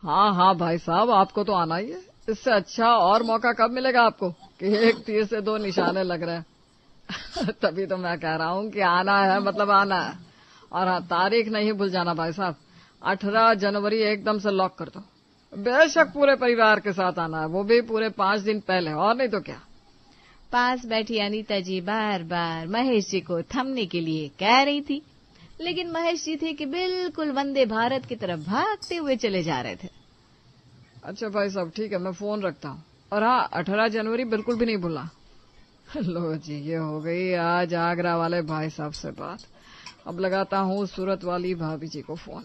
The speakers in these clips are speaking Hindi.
हाँ हाँ भाई साहब, आपको तो आना ही है। इससे अच्छा और मौका कब मिलेगा आपको कि एक तीर से दो निशाने लग रहे हैं। तभी तो मैं कह रहा हूँ कि आना है मतलब आना है। और हाँ, तारीख नहीं भूल जाना भाई साहब, 18 जनवरी एकदम से लॉक कर दो। बेशक पूरे परिवार के साथ आना है, वो भी पूरे 5 दिन पहले, और नहीं तो क्या। पास बैठी अनीता जी बार बार महेश जी को थमने के लिए कह रही थी, लेकिन महेश जी थे कि बिल्कुल वंदे भारत की तरफ भागते हुए चले जा रहे थे। अच्छा भाई साहब ठीक है, मैं फोन रखता हूँ। और हाँ, 18 जनवरी बिल्कुल भी नहीं भूलना। लो जी, ये हो गई आज आगरा वाले भाई साहब से बात। अब लगाता हूँ सूरत वाली भाभी जी को फोन।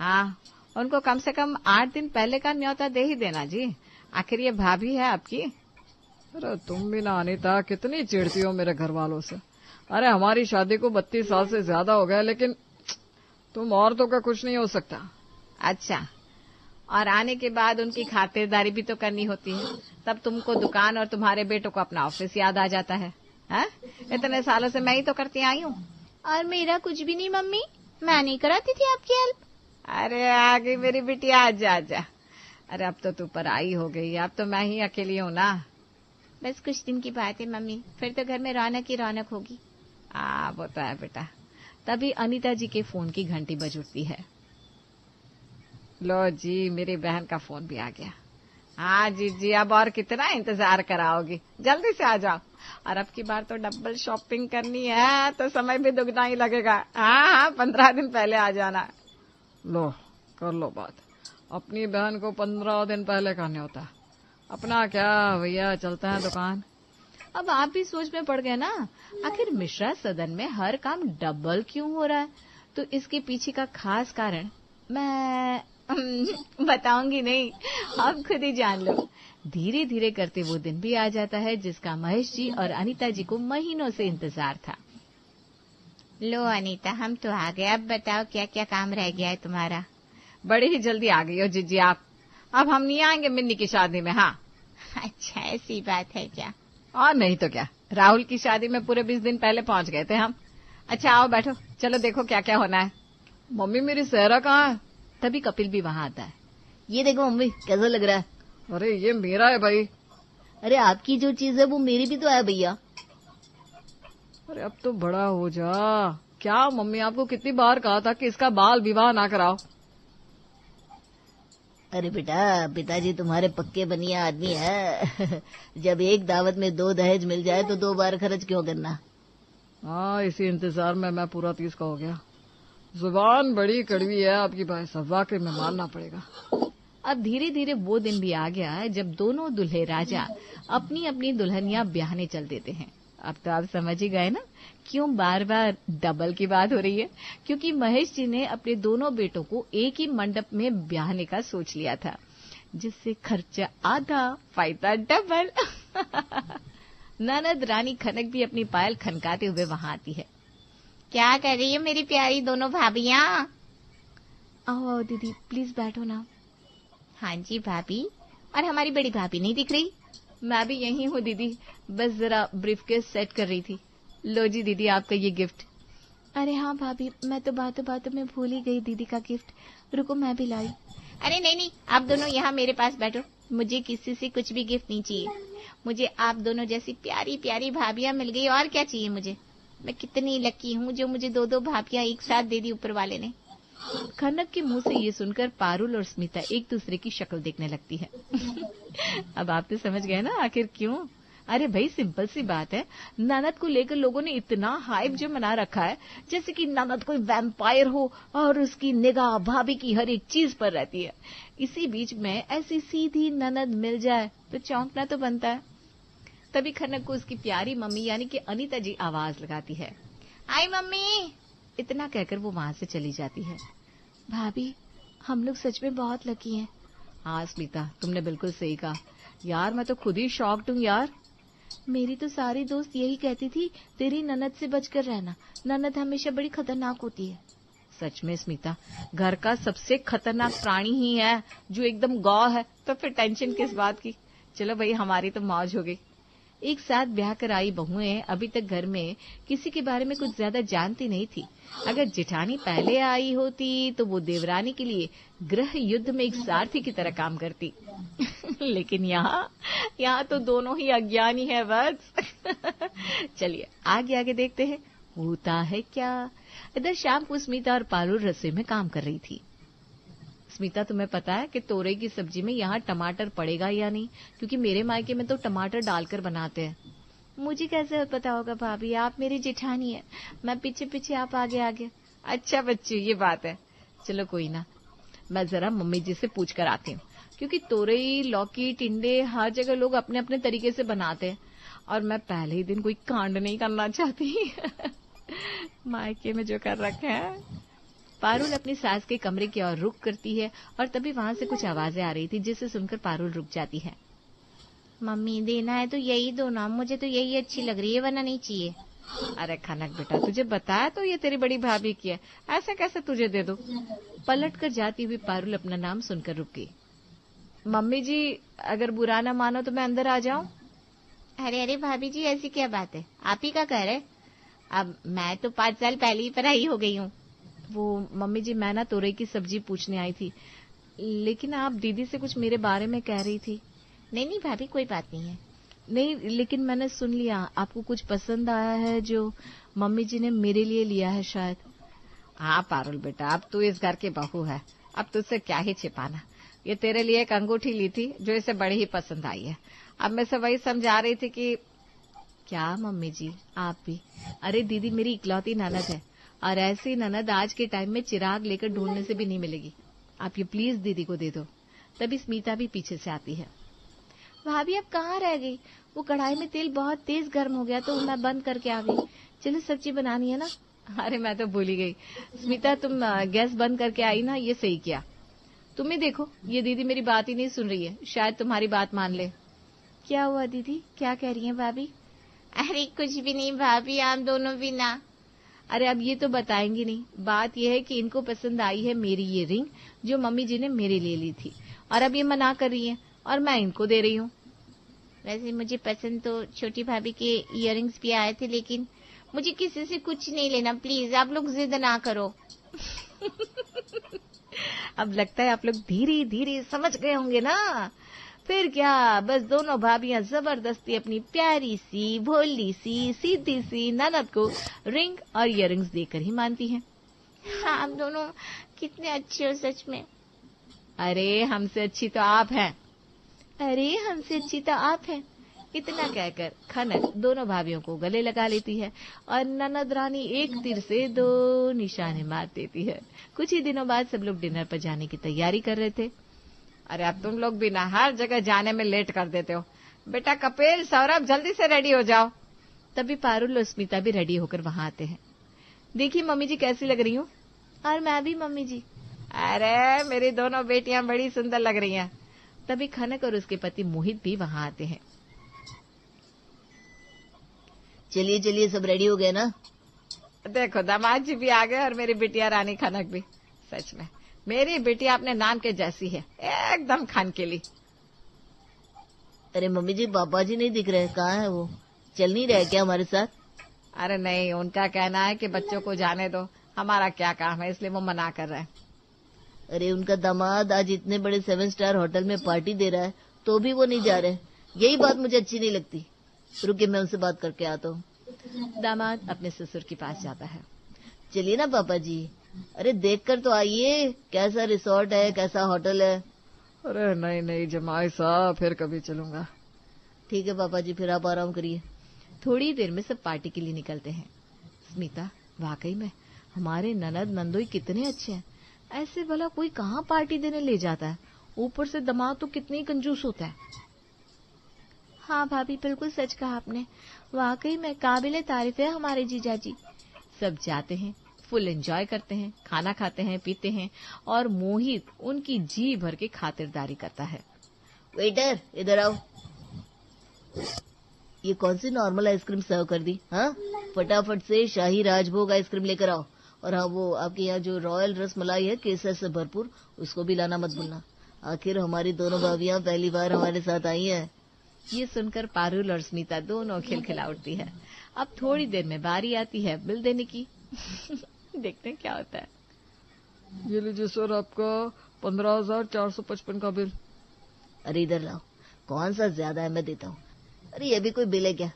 हाँ, उनको कम से कम 8 दिन पहले का न्योता दे ही देना जी, आखिर ये भाभी है आपकी। अरे तुम भी ना अनीता, कितनी चिढ़ती हो मेरे घर वालों से। अरे हमारी शादी को 32 साल से ज्यादा हो गया, लेकिन तुम औरतों का कुछ नहीं हो सकता। अच्छा, और आने के बाद उनकी खातिरदारी भी तो करनी होती है, तब तुमको दुकान और तुम्हारे बेटों को अपना ऑफिस याद आ जाता है। हा? इतने सालों से मैं ही तो करती आई हूँ। और मेरा कुछ भी नहीं मम्मी, मैं नहीं कराती थी आपकी हेल्प। अरे आ गई मेरी बिटिया, आजा आजा। अरे अब तो तू पर आई हो गई, अब तो मैं ही अकेली हूँ ना। बस कुछ दिन की बात है मम्मी, फिर तो घर में रौनक ही रौनक होगी। वो तो है बेटा। तभी अनीता जी के फोन की घंटी बज उठती है। लो जी, मेरी बहन का फोन भी आ गया। हाँ जी जी, अब और कितना इंतजार कराओगी, जल्दी से आ जाओ। और अब की बार तो डबल शॉपिंग करनी है, तो समय भी दुगना ही लगेगा। हाँ हाँ, 15 दिन पहले आ जाना। लो कर लो बात, अपनी बहन को 15 दिन पहले कहने होता है। अपना क्या भैया, चलते हैं दुकान। अब आप भी सोच में पड़ गए ना, आखिर मिश्रा सदन में हर काम डबल क्यों हो रहा है। तो इसके पीछे का खास कारण मैं बताऊंगी नहीं, आप खुद ही जान लो। धीरे धीरे करते वो दिन भी आ जाता है जिसका महेश जी और अनीता जी को महीनों से इंतजार था। लो अनीता, हम तो आ गए, अब बताओ क्या क्या काम रह गया है तुम्हारा। बड़ी ही जल्दी आ गई हो जीजी आप। अब हम नहीं आएंगे मिन्नी की शादी में। हाँ अच्छा, ऐसी बात है क्या? और नहीं तो क्या, राहुल की शादी में पूरे 20 दिन पहले पहुंच गए थे हम। अच्छा आओ बैठो, चलो देखो क्या क्या होना है। मम्मी मेरी सेहरा कहाँ है? तभी कपिल भी वहां आता है। ये देखो मम्मी, कैसा लग रहा है? अरे ये मेरा है भाई। अरे आपकी जो चीज है वो मेरी भी तो है भैया। अरे अब तो बड़ा हो जा। क्या मम्मी, आपको कितनी बार कहा था कि इसका बाल विवाह ना कराओ। अरे बेटा, पिताजी तुम्हारे पक्के बनिया आदमी है। जब एक दावत में 2 दहेज मिल जाए तो 2 बार खर्च क्यों करना। हाँ, इसी इंतजार में मैं पूरा 30 का हो गया। जुबान बड़ी कड़वी है आपकी भाई साहब, वाकई में मानना पड़ेगा। अब धीरे धीरे वो दिन भी आ गया है जब दोनों दुल्हे राजा अपनी अपनी दुल्हनियां ब्याहने चल देते हैं। अब तो आप समझ ही गए ना क्यों बार बार डबल की बात हो रही है, क्योंकि महेश जी ने अपने दोनों बेटों को एक ही मंडप में ब्याहने का सोच लिया था, जिससे खर्चा आधा फायदा डबल। ननद रानी खनक भी अपनी पायल खनकाते हुए वहां आती है। क्या कर रही है मेरी प्यारी दोनों भाभियां? आओ दीदी प्लीज बैठो ना। हाँ जी भाभी, और हमारी बड़ी भाभी नहीं दिख रही? मैं भी यही हूँ दीदी, बस जरा ब्रीफकेस सेट कर रही थी। लो जी दीदी आपका ये गिफ्ट। अरे हाँ भाभी, मैं तो बातों बातों में भूल ही गई दीदी का गिफ्ट। रुको मैं भी लाई। अरे नहीं नहीं, आप दोनों यहाँ मेरे पास बैठो, मुझे किसी से कुछ भी गिफ्ट नहीं चाहिए। मुझे आप दोनों जैसी प्यारी प्यारी भाभियां मिल गई, और क्या चाहिए मुझे। मैं कितनी लकी हूँ जो मुझे 2-2 भाभियां एक साथ दे दी ऊपर वाले ने। खनक के मुंह से ये सुनकर पारुल और स्मिता एक दूसरे की शक्ल देखने लगती है। अब आप तो समझ गए ना आखिर क्यों। अरे भाई सिंपल सी बात है, ननद को लेकर लोगों ने इतना हाइप जो मना रखा है, जैसे कि ननद कोई वैम्पायर हो और उसकी निगाह भाभी की हर एक चीज पर रहती है। इसी बीच में ऐसी सीधी ननद मिल जाए तो चौंकना तो बनता है। तभी खनक को उसकी प्यारी मम्मी यानी कि अनीता जी आवाज लगाती है। आई मम्मी। इतना कहकर वो वहां से चली जाती है। भाभी, हम लोग सच में बहुत लकी हैं। हाँ स्मिता, तुमने बिल्कुल सही कहा यार, मैं तो खुद ही शॉक्ड हूँ यार। मेरी तो सारी दोस्त यही कहती थी, तेरी ननद से बचकर रहना, ननद हमेशा बड़ी खतरनाक होती है। सच में स्मिता, घर का सबसे खतरनाक प्राणी ही है जो एकदम गौ है, तो फिर टेंशन किस बात की। चलो भाई, हमारी तो मौज हो गई। एक साथ ब्याह कर आई बहुएं अभी तक घर में किसी के बारे में कुछ ज्यादा जानती नहीं थी। अगर जेठानी पहले आई होती तो वो देवरानी के लिए गृह युद्ध में एक सारथी की तरह काम करती। लेकिन यहाँ तो दोनों ही अज्ञानी है बस। चलिए आगे आगे देखते हैं होता है क्या। इधर शाम को स्मिता और पारुल रसोई में काम कर रही थी। स्मिता, तुम्हें पता है कि तोरई की सब्जी में यहाँ टमाटर पड़ेगा या नहीं? क्योंकि मेरे मायके में तो टमाटर डालकर बनाते हैं। मुझे कैसे पता होगा भाभी, आप मेरी जेठानी है, मैं पीछे पीछे आप आगे आगे। अच्छा बच्ची, ये बात है। चलो कोई ना, मैं जरा मम्मी जी से पूछ कर आती हूँ, क्योंकि तोरई, लौकी, टिंडे हर जगह लोग अपने अपने तरीके से बनाते हैं और मैं पहले ही दिन कोई कांड नहीं करना चाहती। मायके में जो कर रखे हैं। पारुल अपनी सास के कमरे की ओर रुख करती है और तभी वहां से कुछ आवाजें आ रही थी, जिसे सुनकर पारुल रुक जाती है। मम्मी, देना है तो यही दो ना, मुझे तो यही अच्छी लग रही है, वरना नहीं चाहिए। अरे खनक बेटा, तुझे बताया तो ये तेरी बड़ी भाभी की है, ऐसा कैसे तुझे दे दो? पलट कर जाती हुई पारुल अपना नाम सुनकर रुक गई। मम्मी जी, अगर बुरा ना मानो तो मैं अंदर आ जाऊं? अरे अरे भाभी जी, ऐसी क्या बात है, आप ही का घर है। अब मैं तो 5 साल पहले ही पराई हो गई हूँ। वो मम्मी जी, मैं ना तोरई की सब्जी पूछने आई थी, लेकिन आप दीदी से कुछ मेरे बारे में कह रही थी। नहीं नहीं भाभी, कोई बात नहीं है। नहीं, लेकिन मैंने सुन लिया आपको कुछ पसंद आया है जो मम्मी जी ने मेरे लिए लिया है शायद। हाँ पारुल बेटा, अब तू इस घर की बहू है, अब तुझसे क्या ही छिपाना। ये तेरे लिए एक अंगूठी ली थी जो इसे बड़ी ही पसंद आई है। अब मैं से वही समझा रही थी कि क्या मम्मी जी आप भी? अरे दीदी मेरी इकलौती ननद है और ऐसी ननद आज के टाइम में चिराग लेकर ढूंढने से भी नहीं मिलेगी। आप ये प्लीज दीदी को दे दो। तभी स्मिता भी पीछे से आती है। भाभी अब कहाँ रह गई? वो कढ़ाई में तेल बहुत तेज गर्म हो गया तो मैं बंद करके आ गई। चलो सब्जी बनानी है ना। अरे मैं तो भूल ही गई। स्मिता, तुम गैस बंद करके आई ना, ये सही किया। तुम ही देखो, ये दीदी मेरी बात ही नहीं सुन रही है, शायद तुम्हारी बात मान ले। क्या हुआ दीदी, क्या कह रही हैं भाभी? अरे कुछ भी नहीं भाभी, आप दोनों भी ना। अरे अब ये तो बताएंगी नहीं। बात यह है कि इनको पसंद आई है मेरी ये रिंग जो मम्मी जी ने मेरे लिए ली थी, और अब ये मना कर रही है और मैं इनको दे रही हूँ। वैसे मुझे पसंद तो छोटी भाभी के इयररिंग्स भी आए थे, लेकिन मुझे किसी से कुछ नहीं लेना, प्लीज आप लोग जिद ना करो। अब लगता है आप लोग धीरे धीरे समझ गए होंगे ना। फिर क्या, बस दोनों भाभियां जबरदस्ती अपनी प्यारी सी, भोली सी, सीधी सी ननद को रिंग और इयररिंग्स देकर ही मानती हैं। हाँ, आप दोनों कितने अच्छे हो सच में। अरे हमसे अच्छी तो आप हैं। अरे हमसे अच्छी तो आप हैं। इतना कहकर खनक दोनों भाभियों को गले लगा लेती है और ननद रानी एक तीर से 2 निशाने मार देती है। कुछ ही दिनों बाद सब लोग डिनर पर जाने की तैयारी कर रहे थे। अरे अब तुम लोग भी ना हर जगह जाने में लेट कर देते हो। बेटा कपिल, सौरभ, जल्दी से रेडी हो जाओ। तभी पारुल और स्मिता भी रेडी होकर वहां आते हैं। देखिए मम्मी जी कैसी लग रही हूँ? और मैं भी मम्मी जी। अरे मेरी दोनों बेटियां बड़ी सुंदर लग रही हैं। तभी खनक और उसके पति मोहित भी वहां आते हैं। चलिए चलिए, सब रेडी हो गए ना? देखो दामाद जी भी आ गए और मेरी बिटिया रानी खनक भी। सच में मेरी बिटिया अपने नाम के जैसी है, एकदम खान के लिए। अरे मम्मी जी, पापा जी नहीं दिख रहे, कहाँ है वो? चल नहीं रहे क्या हमारे साथ? अरे नहीं, उनका कहना है कि बच्चों को जाने दो, हमारा क्या काम है, इसलिए वो मना कर रहे हैं। अरे उनका दामाद आज इतने बड़े 7 स्टार होटल में पार्टी दे रहा है तो भी वो नहीं जा रहे। यही बात मुझे अच्छी नहीं लगती। रुकिए, मैं उनसे बात करके आता हूँ। दामाद अपने ससुर के पास जाता है। चलिए ना पापा जी। अरे देखकर तो आइए, कैसा रिसोर्ट है, कैसा होटल है। अरे नहीं नहीं जमाई साहब, फिर कभी चलूंगा। ठीक है पापा जी, फिर आप आराम करिए। थोड़ी देर में सब पार्टी के लिए निकलते हैं। स्मिता, वाकई में हमारे ननद नंदोई कितने अच्छे हैं। ऐसे भला कोई कहाँ पार्टी देने ले जाता है। ऊपर से दामाद तो कितनी कंजूस होता है। हाँ भाभी, बिल्कुल सच कहा आपने, वाकई में काबिले तारीफ है हमारे जीजाजी। सब जाते हैं, फुल एंजॉय करते हैं, खाना खाते हैं, पीते हैं और मोहित उनकी जी भर के खातिरदारी करता है। वेटर, इधर आओ। ये कौन सी नॉर्मल आइसक्रीम सर्व कर दी? हाँ, फटाफट से शाही राजभोग आइसक्रीम लेकर आओ। और हाँ, वो आपके यहाँ जो रॉयल रसमलाई है केसर से भरपूर, उसको भी लाना मत भूलना। आखिर हमारी दोनों भाभियां पहली बार हमारे साथ आई हैं। ये सुनकर पारुल और स्मिता दोनों खिलखिला उठती है। अब थोड़ी देर में बारी आती है बिल देने की। देखते हैं क्या होता है। ये लीजिए सर आपका 15,455 का बिल। अरे इधर लाओ, कौन सा ज्यादा है मैं देता हूँ। अरे ये भी कोई बिल है क्या?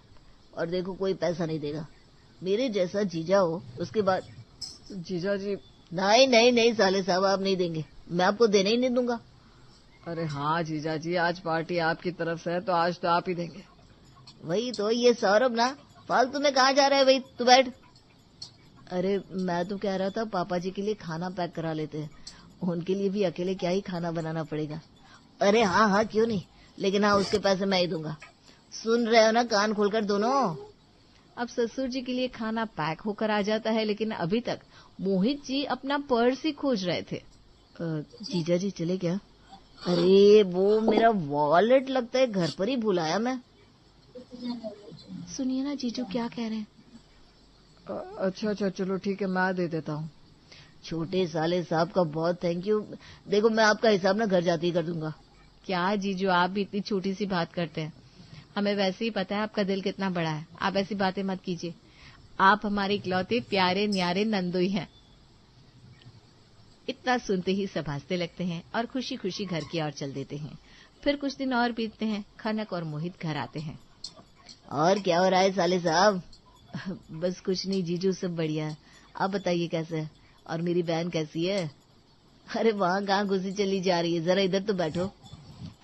और देखो कोई पैसा नहीं देगा। मेरे जैसा जीजा हो उसके बाद। जीजा जी। नहीं नहीं नहीं साले साहब, आप नहीं देंगे, मैं आपको देने ही नहीं दूंगा। अरे हाँ जीजा जी, आज पार्टी आपकी तरफ से है तो आज तो आप ही देंगे। वही तो, ये सौरभ ना फालतू में कहाँ जा रहा है भाई, तू बैठ। अरे मैं तो कह रहा था पापा जी के लिए खाना पैक करा लेते हैं, उनके लिए भी अकेले क्या ही खाना बनाना पड़ेगा। अरे हाँ हाँ क्यों नहीं, लेकिन हाँ उसके पैसे मैं ही दूंगा। सुन रहे हो ना कान खोलकर दोनों। अब ससुर जी के लिए खाना पैक होकर आ जाता है, लेकिन अभी तक मोहित जी अपना पर्स ही खोज रहे थे। जीजा जी चले क्या? अरे वो मेरा वॉलेट लगता है घर पर ही भुलाया मैं। सुनिए ना जीजू क्या कह रहे हैं। अच्छा अच्छा चलो ठीक है, मैं दे देता हूँ। छोटे साले साहब का बहुत थैंक यू। देखो मैं आपका हिसाब ना घर जाते ही कर दूंगा। क्या जीजू आप भी इतनी छोटी सी बात करते हैं, हमें वैसे ही पता है आपका दिल कितना बड़ा है। आप ऐसी बातें मत कीजिए, आप हमारे इकलौते प्यारे न्यारे नंदोई हैं। इतना सुनते ही सब हंसते लगते हैं और खुशी खुशी घर की ओर चल देते हैं। फिर कुछ दिन और बीतते हैं, खनक और मोहित घर आते हैं। और क्या हो रहा है साले साहब? बस कुछ नहीं जीजू, सब बढ़िया है। आप बताइए कैसे है? और मेरी बहन कैसी है? अरे वहाँ कहाँ घुसी चली जा रही है, जरा इधर तो बैठो।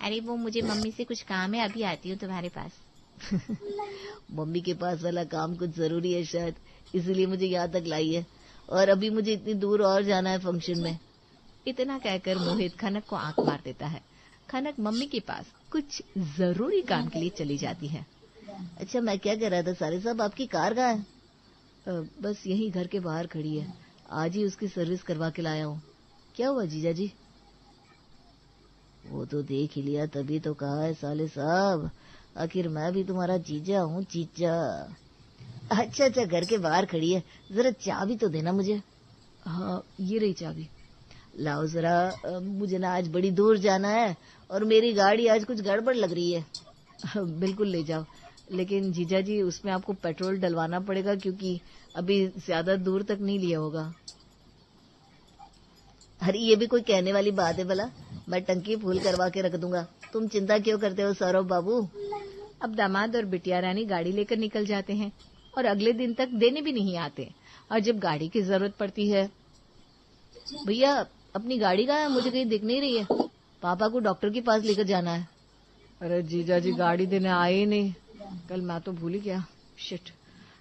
अरे वो मुझे मम्मी से कुछ काम है, अभी आती हूँ तुम्हारे पास। मम्मी के पास वाला काम कुछ जरूरी है शायद, इसीलिए मुझे यहाँ तक लाई है, और अभी मुझे इतनी दूर और जाना है फंक्शन में। इतना कहकर मोहित खनक को आंख मार देता है। खनक मम्मी के पास कुछ जरूरी काम के लिए चली जाती है। अच्छा मैं क्या कह रहा था साले साहब, आपकी कार कहाँ है? बस यही घर के बाहर खड़ी है, आज ही उसकी सर्विस करवा के लाया हूँ। क्या हुआ जीजा जी? वो तो देख ही लिया तभी तो कहा है साले साहब, आखिर मैं भी तुम्हारा जीजा हूँ जीजा। अच्छा अच्छा घर के बाहर खड़ी है, जरा चाबी तो देना मुझे। हाँ ये रही चाबी। लाओ जरा, मुझे ना आज बड़ी दूर जाना है और मेरी गाड़ी आज कुछ गड़बड़ लग रही है। बिल्कुल ले जाओ, लेकिन जीजा जी उसमें आपको पेट्रोल डलवाना पड़ेगा क्योंकि अभी ज्यादा दूर तक नहीं लिया होगा। अरे ये भी कोई कहने वाली बात है भला, मैं टंकी फुल करवा के रख दूंगा, तुम चिंता क्यों करते हो सौरभ बाबू। अब दामाद और बिटिया रानी गाड़ी लेकर निकल जाते हैं और अगले दिन तक देने भी नहीं आते। और जब गाड़ी की जरूरत पड़ती है, भैया अपनी गाड़ी कहाँ है, मुझे कहीं दिख नहीं रही है, पापा को डॉक्टर के पास लेकर जाना है। अरे जीजा जी गाड़ी देने आए ही नहीं, कल मैं तो भूल ही गया। शिट,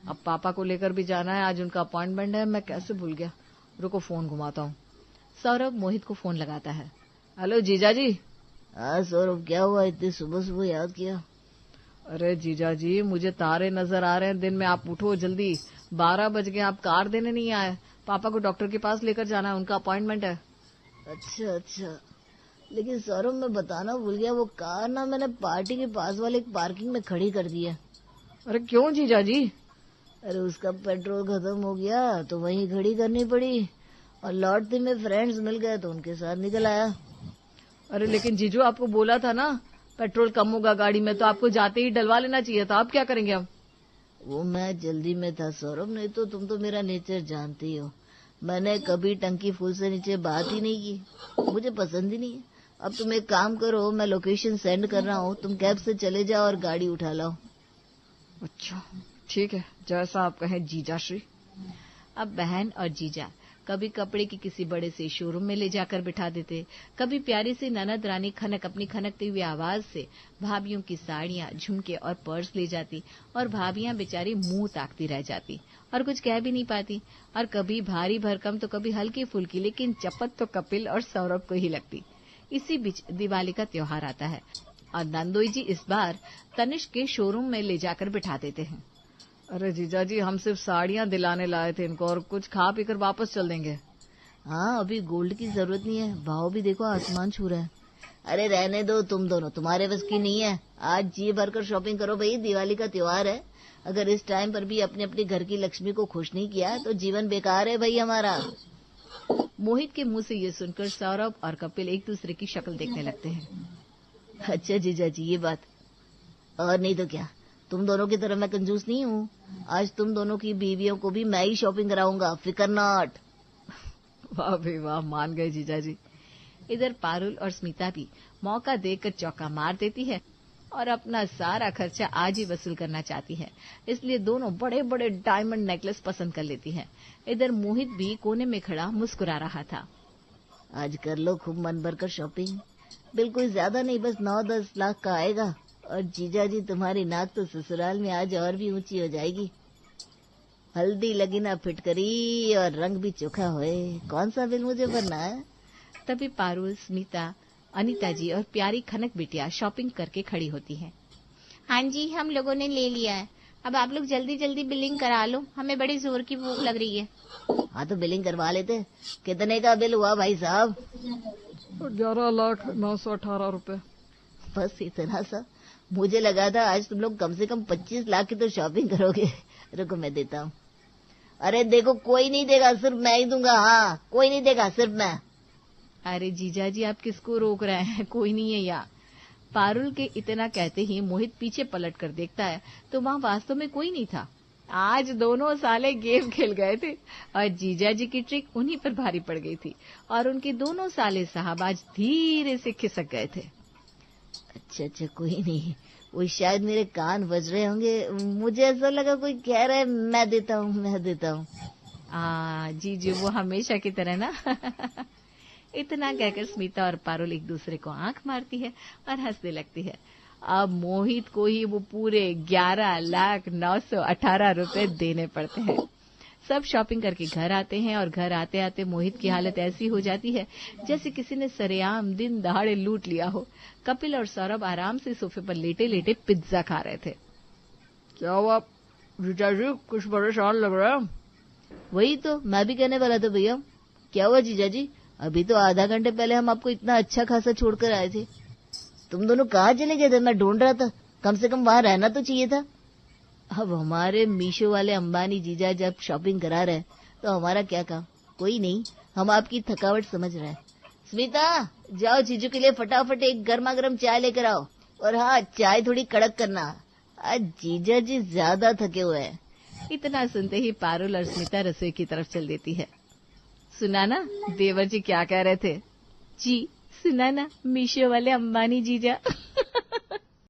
अब पापा को लेकर भी जाना है, आज उनका अपॉइंटमेंट है, मैं कैसे भूल गया। रुको फोन घुमाता हूँ। सौरभ मोहित को फोन लगाता है। हेलो जीजा जी। हाँ सौरभ क्या हुआ, इतनी सुबह सुबह याद किया? अरे जीजा जी मुझे तारे नजर आ रहे हैं दिन में, आप उठो जल्दी, 12 बज गए, आप कार देने नहीं आए। पापा को डॉक्टर के पास लेकर जाना है, उनका अपॉइंटमेंट है। अच्छा अच्छा, लेकिन सौरभ मैं बताना भूल गया, वो कार ना मैंने पार्टी के पास वाले एक पार्किंग में खड़ी कर दी है। अरे क्यों जीजा जी? अरे उसका पेट्रोल खत्म हो गया तो वहीं खड़ी करनी पड़ी, और लौटते में फ्रेंड्स मिल गए तो उनके साथ निकल आया। अरे लेकिन जीजू आपको बोला था ना पेट्रोल कम होगा गाड़ी में, तो आपको जाते ही डलवा लेना चाहिए था। आप क्या करेंगे अब? वो मैं जल्दी में था सौरभ, नहीं तो तुम तो मेरा नेचर जानती हो, मैंने कभी टंकी फुल से नीचे बात ही नहीं की, मुझे पसंद ही नहीं है। अब तुम एक काम करो, मैं लोकेशन सेंड कर रहा हूँ, तुम कैब से चले जाओ और गाड़ी उठा लाओ। अच्छा ठीक है, जैसा आप कहें जीजा श्री। अब बहन और जीजा कभी कपड़े की किसी बड़े से शोरूम में ले जाकर बिठा देते, कभी प्यारी सी ननद रानी खनक अपनी खनकती हुई आवाज से भाभियों की साड़ियां, झुमके और पर्स ले जाती, और भाभियां बेचारी मुंह ताकती रह जाती और कुछ कह भी नहीं पाती। और कभी भारी भरकम तो कभी हल्की फुल्की, लेकिन चपत तो कपिल और सौरभ को ही लगती। इसी बीच दिवाली का त्योहार आता है और नंदोई जी इस बार तनिष्क के शोरूम में ले जाकर बिठा देते हैं। अरे जीजा जी हम सिर्फ साड़ियां दिलाने लाए थे इनको, और कुछ खा पी कर वापस चल देंगे। हाँ अभी गोल्ड की जरूरत नहीं है, भाव भी देखो आसमान छू रहा है। अरे रहने दो तुम दोनों, तुम्हारे बस की नहीं है, आज जी भरकर शॉपिंग करो भाई, दिवाली का त्योहार है। अगर इस टाइम पर भी अपने अपने घर की लक्ष्मी को खुश नहीं किया तो जीवन बेकार है भाई हमारा। मोहित के मुंह से ये सुनकर सौरभ और कपिल एक दूसरे की शक्ल देखने लगते हैं। अच्छा जीजा जी ये बात, और नहीं तो क्या, तुम दोनों की तरह मैं कंजूस नहीं हूँ। आज तुम दोनों की बीवियों को भी मैं ही शॉपिंग कराऊंगा, फिकर नॉट। वाह भाई वाह, मान गए जीजा जी। इधर पारुल और स्मिता भी मौका देकर चौका मार देती है और अपना सारा खर्चा आज ही वसूल करना चाहती है, इसलिए दोनों बड़े बड़े डायमंड नेकलेस पसंद कर लेती है। इधर मोहित भी कोने में खड़ा मुस्कुरा रहा था। आज कर लो खूब मन भर कर शॉपिंग, बिल्कुल ज्यादा नहीं, बस 9-10 लाख का आएगा। और जीजा जी तुम्हारी नाक तो ससुराल में आज और भी ऊंची हो जाएगी। हल्दी लगी ना फिटकरी और रंग भी चोखा होए, कौन सा बिल मुझे भरना है। तभी पारुल, स्मिता, अनीता जी और प्यारी खनक बिटिया शॉपिंग करके खड़ी होती है। हाँ जी, हम लोगों ने ले लिया है। अब आप लोग जल्दी जल्दी बिलिंग करा लो, हमें बड़ी जोर की भूख लग रही है। हाँ तो बिलिंग करवा लेते। कितने का बिल हुआ भाई साहब? 11,918 रुपए। बस इतना सा? मुझे लगा था आज तुम लोग कम से कम 25 लाख की तो शॉपिंग करोगे। रुको मैं देता हूँ। अरे देखो, कोई नहीं देगा, सिर्फ मैं ही दूंगा। हाँ, कोई नहीं देगा, सिर्फ मैं। अरे जीजा जी, आप किसको रोक रहे हैं? कोई नहीं है यहाँ। पारुल के इतना कहते ही मोहित पीछे पलट कर देखता है तो वहाँ वास्तव में कोई नहीं था। आज दोनों साले गेम खेल गए थे और जीजा जी की ट्रिक उन्हीं पर भारी पड़ गई थी और उनके दोनों साले साहब आज धीरे से खिसक गए थे। अच्छा, कोई नहीं, वो शायद मेरे कान बज रहे होंगे। मुझे ऐसा लगा कोई कह रहा है मैं देता हूँ। जी जी, वो हमेशा की तरह ना। इतना कहकर स्मिता और पारुल एक दूसरे को आंख मारती है और हंसने लगती है। अब मोहित को ही वो पूरे 11,918 रुपए देने पड़ते हैं। सब शॉपिंग करके घर आते हैं और घर आते आते मोहित की हालत ऐसी हो जाती है जैसे किसी ने सरेआम दिन दहाड़े लूट लिया हो। कपिल और सौरभ आराम से सोफे पर लेटे लेटे पिज्जा खा रहे थे। क्या हुआ जीजा जी, कुछ परेशान लग रहा है? वही तो मैं भी कहने वाला था भैया। क्या हुआ जीजा जी? अभी तो आधा घंटे पहले हम आपको इतना अच्छा खासा छोड़कर आए थे। तुम दोनों कहाँ चले गए थे? मैं ढूंढ रहा था, कम से कम वहाँ रहना तो चाहिए था। अब हमारे मीशो वाले अंबानी जीजा जब शॉपिंग करा रहे तो हमारा क्या काम? कोई नहीं, हम आपकी थकावट समझ रहे हैं। स्मिता, जाओ जीजू के लिए फटाफट एक गर्मा गर्म चाय लेकर आओ। और हाँ, चाय थोड़ी कड़क करना, आज जीजा जी ज्यादा थके हुए हैं। इतना सुनते ही पारुल और स्मिता रसोई की तरफ चल देती है। सुना ना देवर जी क्या कह रहे थे? जी सुना ना, मीशो वाले अंबानी जीजा।